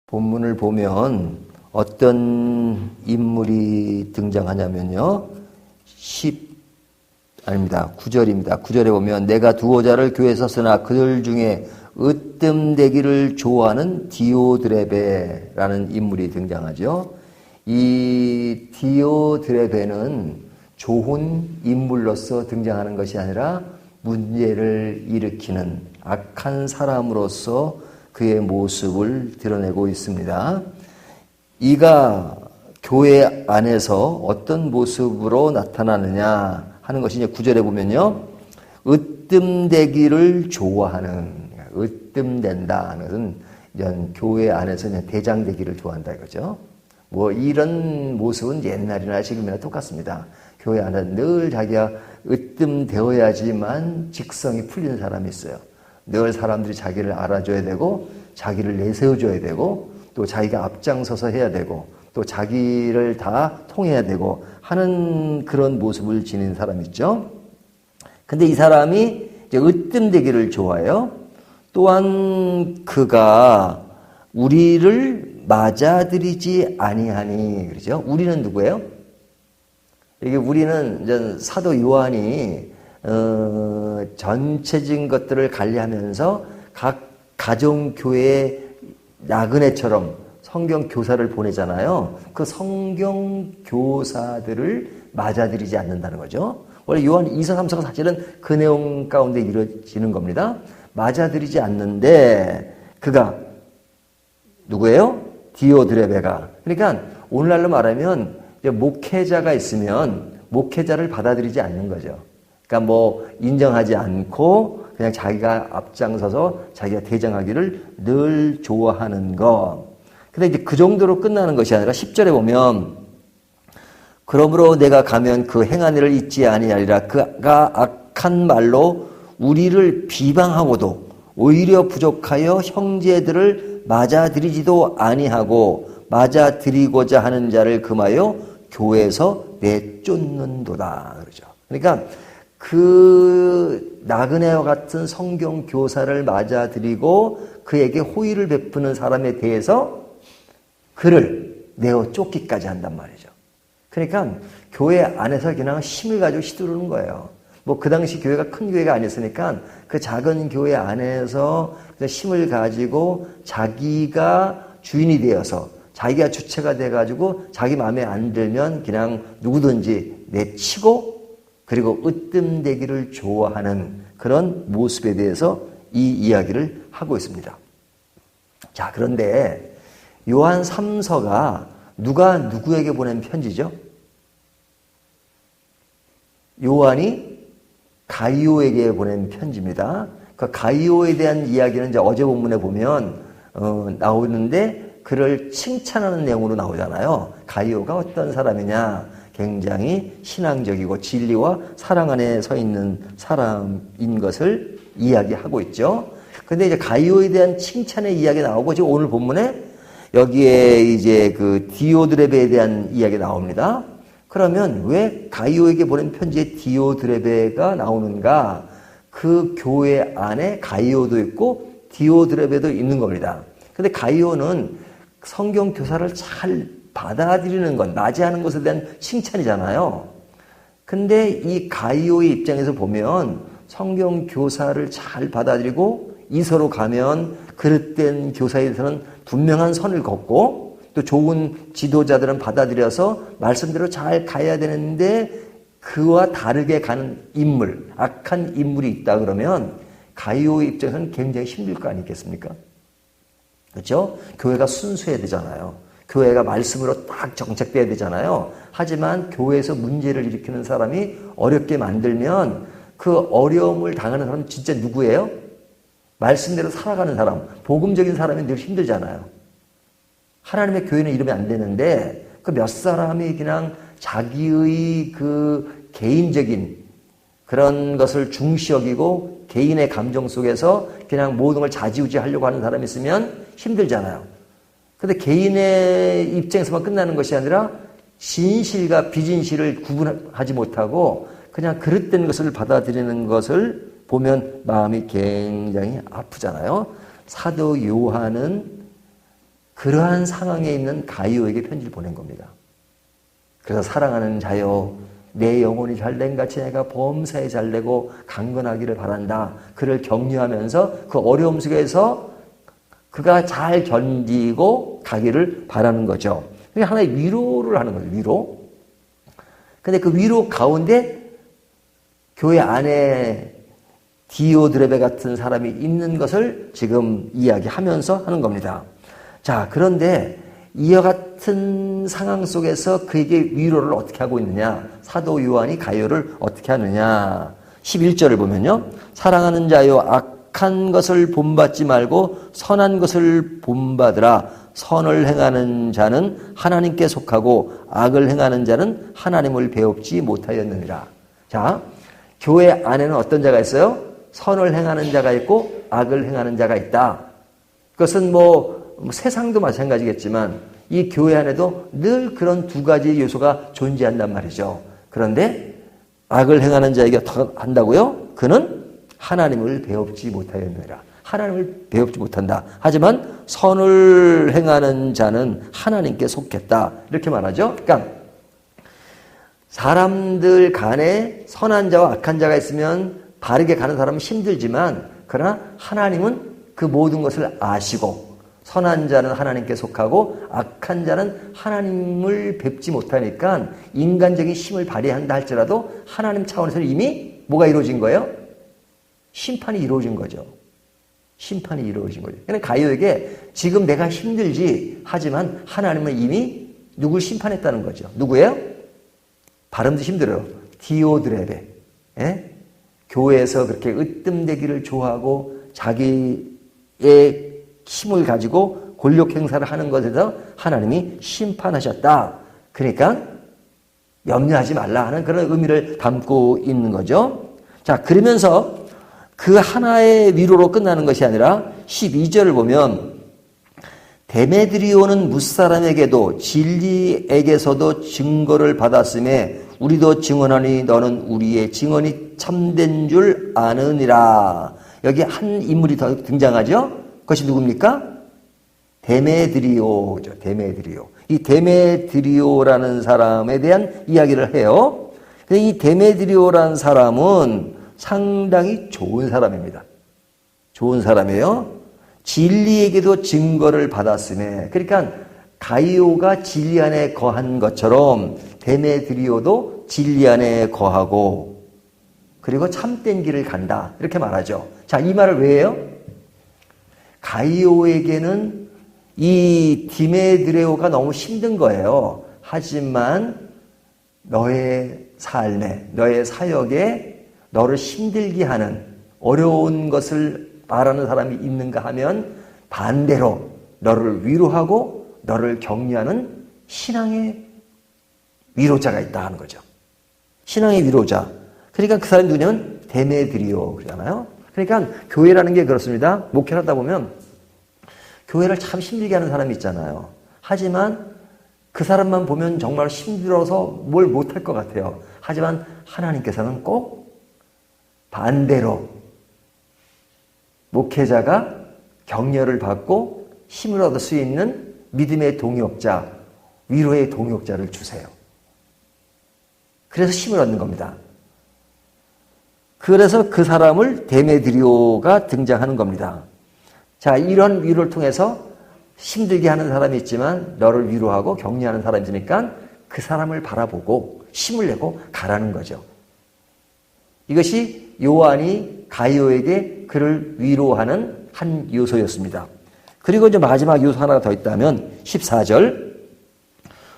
본문을 보면 어떤 인물이 등장하냐면요. 9절입니다. 9절에 보면 내가 두어 자를 교회에 섰으나 그들 중에 으뜸되기를 좋아하는 디오드레베라는 인물이 등장하죠. 이 디오드레베는 좋은 인물로서 등장하는 것이 아니라 문제를 일으키는 악한 사람으로서 그의 모습을 드러내고 있습니다. 이가 교회 안에서 어떤 모습으로 나타나느냐 하는 것이 이제 9절에 보면요. 으뜸되기를 좋아하는, 으뜸된다 하는 것은 이제 교회 안에서 그냥 대장되기를 좋아한다 이거죠. 뭐 이런 모습은 옛날이나 지금이나 똑같습니다. 교회 안에 늘 자기가 으뜸되어야지만 직성이 풀리는 사람이 있어요. 늘 사람들이 자기를 알아줘야 되고 자기를 내세워줘야 되고 또 자기가 앞장서서 해야 되고 또 자기를 다 통해야 되고 하는 그런 모습을 지닌 사람이 있죠. 근데 이 사람이 이제 으뜸되기를 좋아해요. 또한 그가 우리를 맞아들이지 아니하니 그러죠. 우리는 누구예요? 이게 우리는 이제 사도 요한이 전체적인 것들을 관리하면서 각 가정교회의 나그네처럼 성경 교사를 보내잖아요. 그 성경 교사들을 맞아들이지 않는다는 거죠. 원래 요한 2서 3서가 사실은 그 내용 가운데 이루어지는 겁니다. 맞아들이지 않는데 그가 누구예요? 디오드레베가. 그러니까 오늘날로 말하면 목회자가 있으면 목회자를 받아들이지 않는 거죠. 그러니까 뭐 인정하지 않고 그냥 자기가 앞장서서 자기가 대장하기를 늘 좋아하는 것. 근데 이제 그 정도로 끝나는 것이 아니라 10절에 보면 그러므로 내가 가면 그 행한 일을 잊지 아니하리라. 그가 악한 말로 우리를 비방하고도 오히려 부족하여 형제들을 맞아들이지도 아니하고 맞아들이고자 하는 자를 금하여 교회에서 내쫓는도다. 그러죠. 그러니까 그 나그네와 같은 성경 교사를 맞아들이고 그에게 호의를 베푸는 사람에 대해서 그를 내어 쫓기까지 한단 말이죠. 그러니까 교회 안에서 그냥 힘을 가지고 휘두르는 거예요. 뭐 그 당시 교회가 큰 교회가 아니었으니까 그 작은 교회 안에서 힘을 가지고 자기가 주인이 되어서 자기가 주체가 돼가지고 자기 마음에 안 들면 그냥 누구든지 내치고 그리고 으뜸되기를 좋아하는 그런 모습에 대해서 이 이야기를 하고 있습니다. 자, 그런데 요한 3서가 누가 누구에게 보낸 편지죠? 요한이 가이오에게 보낸 편지입니다. 그 가이오에 대한 이야기는 이제 어제 본문에 보면 나오는데 그를 칭찬하는 내용으로 나오잖아요. 가이오가 어떤 사람이냐? 굉장히 신앙적이고 진리와 사랑 안에 서 있는 사람인 것을 이야기하고 있죠. 근데 이제 가이오에 대한 칭찬의 이야기가 나오고 지금 오늘 본문에 여기에 이제 그 디오드레베에 대한 이야기가 나옵니다. 그러면 왜 가이오에게 보낸 편지에 디오드레베가 나오는가? 그 교회 안에 가이오도 있고 디오드레베도 있는 겁니다. 근데 가이오는 성경 교사를 잘 받아들이는 것, 맞이하는 것에 대한 칭찬이잖아요. 근데 이 가이오의 입장에서 보면 성경 교사를 잘 받아들이고 이서로 가면 그릇된 교사에 대해서는 분명한 선을 걷고 또 좋은 지도자들은 받아들여서 말씀대로 잘 가야 되는데 그와 다르게 가는 인물, 악한 인물이 있다 그러면 가이오의 입장에서는 굉장히 힘들 거 아니겠습니까? 그렇죠? 교회가 순수해야 되잖아요. 교회가 말씀으로 딱 정착돼야 되잖아요. 하지만 교회에서 문제를 일으키는 사람이 어렵게 만들면 그 어려움을 당하는 사람은 진짜 누구예요? 말씀대로 살아가는 사람, 복음적인 사람이 늘 힘들잖아요. 하나님의 교회는 이러면 안 되는데 그 몇 사람이 그냥 자기의 그 개인적인 그런 것을 중시 여기고 개인의 감정 속에서 그냥 모든 걸 좌지우지하려고 하는 사람이 있으면 힘들잖아요. 근데 개인의 입장에서만 끝나는 것이 아니라 진실과 비진실을 구분하지 못하고 그냥 그릇된 것을 받아들이는 것을 보면 마음이 굉장히 아프잖아요. 사도 요한은 그러한 상황에 있는 가이오에게 편지를 보낸 겁니다. 그래서 사랑하는 자여, 내 영혼이 잘된 같이 내가 범사에 잘되고 강건하기를 바란다. 그를 격려하면서 그 어려움 속에서 그가 잘 견디고 가기를 바라는 거죠. 그게 하나의 위로를 하는 거죠. 위로. 근데 그 위로 가운데 교회 안에 디오드레베 같은 사람이 있는 것을 지금 이야기하면서 하는 겁니다. 자, 그런데 이와 같은 상황 속에서 그에게 위로를 어떻게 하고 있느냐? 사도 요한이 가이오를 어떻게 하느냐? 11절을 보면요. 사랑하는 자여, 악한 것을 본받지 말고 선한 것을 본받으라. 선을 행하는 자는 하나님께 속하고 악을 행하는 자는 하나님을 배웁지 못하였느니라. 자, 교회 안에는 어떤 자가 있어요? 선을 행하는 자가 있고 악을 행하는 자가 있다. 그것은 세상도 마찬가지겠지만 이 교회 안에도 늘 그런 두 가지 요소가 존재한단 말이죠. 그런데 악을 행하는 자에게 어떻게 한다고요? 그는 하나님을 배웁지 못하였느니라. 하나님을 배웁지 못한다. 하지만 선을 행하는 자는 하나님께 속했다. 이렇게 말하죠. 그러니까 사람들 간에 선한 자와 악한 자가 있으면 바르게 가는 사람은 힘들지만 그러나 하나님은 그 모든 것을 아시고 선한 자는 하나님께 속하고 악한 자는 하나님을 뵙지 못하니까 인간적인 힘을 발휘한다 할지라도 하나님 차원에서 이미 뭐가 이루어진 거예요? 심판이 이루어진 거죠. 심판이 이루어진 거죠. 그러니까 가이오에게 지금 내가 힘들지 하지만 하나님은 이미 누굴 심판했다는 거죠. 누구예요? 발음도 힘들어요. 디오드레베. 예? 교회에서 그렇게 으뜸되기를 좋아하고 자기의 힘을 가지고 권력 행사를 하는 것에서 하나님이 심판하셨다. 그러니까 염려하지 말라 하는 그런 의미를 담고 있는 거죠. 자, 그러면서 그 하나의 위로로 끝나는 것이 아니라 12절을 보면 데메드리오는 무사람에게도 진리에게서도 증거를 받았음에 우리도 증언하니 너는 우리의 증언이 참된 줄 아느니라. 여기 한 인물이 더 등장하죠. 그것이 누굽니까? 데메드리오죠. 데메드리오. 이 데메드리오라는 사람에 대한 이야기를 해요. 근데 이 데메드리오라는 사람은 상당히 좋은 사람입니다. 좋은 사람이에요. 진리에게도 증거를 받았음에, 그러니까 가이오가 진리 안에 거한 것처럼 데메드리오도 진리 안에 거하고 그리고 참된 길을 간다. 이렇게 말하죠. 자, 이 말을 왜 해요? 가이오에게는 이 디메드레오가 너무 힘든 거예요. 하지만 너의 삶에, 너의 사역에 너를 힘들게 하는 어려운 것을 말하는 사람이 있는가 하면 반대로 너를 위로하고 너를 격려하는 신앙의 위로자가 있다 하는 거죠. 신앙의 위로자. 그러니까 그 사람이 누구냐면 데메드리오 그러잖아요. 그러니까 교회라는 게 그렇습니다. 목회를 하다 보면 교회를 참 힘들게 하는 사람이 있잖아요. 하지만 그 사람만 보면 정말 힘들어서 뭘 못할 것 같아요. 하지만 하나님께서는 꼭 반대로 목회자가 격려를 받고 힘을 얻을 수 있는 믿음의 동역자, 위로의 동역자를 주세요. 그래서 힘을 얻는 겁니다. 그래서 그 사람을 데메드리오가 등장하는 겁니다. 자, 이런 위로를 통해서 힘들게 하는 사람이 있지만 너를 위로하고 격려하는 사람이 있으니까 그 사람을 바라보고 힘을 내고 가라는 거죠. 이것이 요한이 가이오에게 그를 위로하는 한 요소였습니다. 그리고 이제 마지막 요소 하나가 더 있다면 14절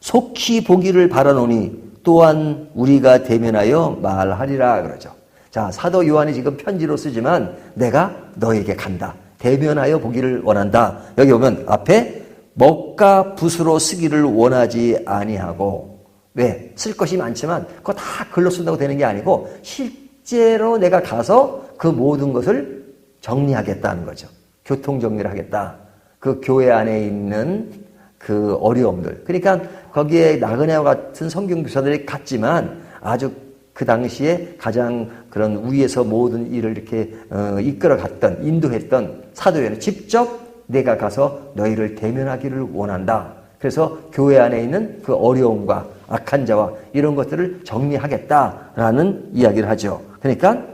속히 보기를 바라노니 또한 우리가 대면하여 말하리라 그러죠. 자, 사도 요한이 지금 편지로 쓰지만 내가 너에게 간다. 대면하여 보기를 원한다. 여기 보면 앞에 먹과 붓으로 쓰기를 원하지 아니하고 왜? 쓸 것이 많지만 그거 다 글로 쓴다고 되는 게 아니고 실제로 내가 가서 그 모든 것을 정리하겠다는 거죠. 교통정리를 하겠다. 그 교회 안에 있는 그 어려움들. 그러니까 거기에 나그네와 같은 성경교사들이 갔지만 아주 그 당시에 가장 그런 위에서 모든 일을 이렇게 이끌어갔던, 인도했던 사도회는 직접 내가 가서 너희를 대면하기를 원한다. 그래서 교회 안에 있는 그 어려움과 악한 자와 이런 것들을 정리하겠다라는 이야기를 하죠. 그러니까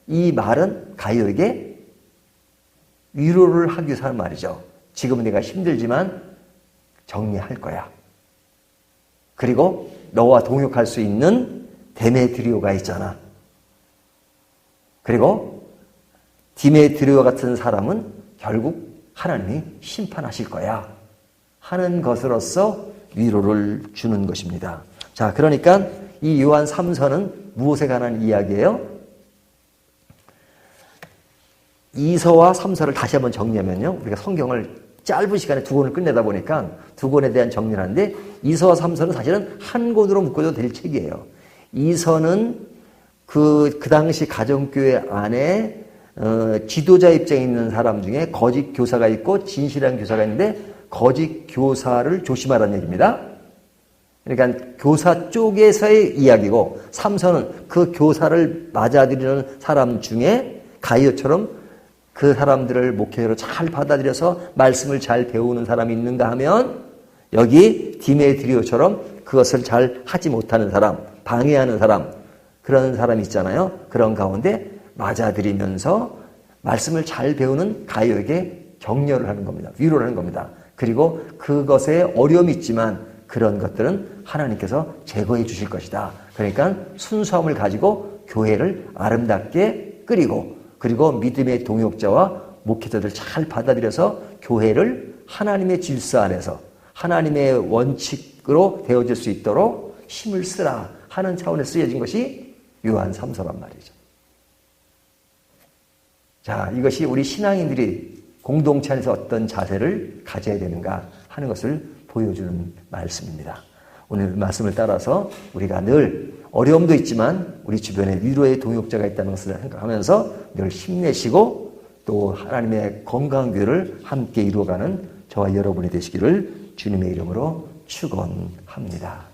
이 말은 가이오에게 위로를 하기 위해서 하는 말이죠. 지금은 내가 힘들지만 정리할 거야. 그리고 너와 동역할 수 있는 데메드리오가 있잖아. 그리고 디메드리오 같은 사람은 결국 하나님이 심판하실 거야 하는 것으로서 위로를 주는 것입니다. 자, 그러니까 이 요한 3서는 무엇에 관한 이야기예요? 2서와 3서를 다시 한번 정리하면요, 우리가 성경을 짧은 시간에 두 권을 끝내다 보니까 두 권에 대한 정리를 하는데 2서와 3서는 사실은 한 권으로 묶어도 될 책이에요. 2서는 그 당시 가정교회 안에 지도자 입장에 있는 사람 중에 거짓 교사가 있고 진실한 교사가 있는데 거짓 교사를 조심하라는 얘기입니다. 그러니까 교사 쪽에서의 이야기고 3서는 그 교사를 맞아들이는 사람 중에 가이오처럼 그 사람들을 목회자로 잘 받아들여서 말씀을 잘 배우는 사람이 있는가 하면 여기 디메드리오처럼 그것을 잘 하지 못하는 사람, 방해하는 사람, 그런 사람이 있잖아요. 그런 가운데 맞아들이면서 말씀을 잘 배우는 가이오에게 격려를 하는 겁니다. 위로를 하는 겁니다. 그리고 그것에 어려움이 있지만 그런 것들은 하나님께서 제거해 주실 것이다. 그러니까 순수함을 가지고 교회를 아름답게 끓이고 그리고 믿음의 동역자와 목회자들 잘 받아들여서 교회를 하나님의 질서 안에서 하나님의 원칙으로 되어질 수 있도록 힘을 쓰라 하는 차원에서 쓰여진 것이 요한 3서란 말이죠. 자, 이것이 우리 신앙인들이 공동체 안에서 어떤 자세를 가져야 되는가 하는 것을 보여주는 말씀입니다. 오늘 말씀을 따라서 우리가 늘 어려움도 있지만 우리 주변에 위로의 동역자가 있다는 것을 생각하면서 늘 힘내시고 또 하나님의 건강한 교회를 함께 이루어가는 저와 여러분이 되시기를 주님의 이름으로 축원합니다.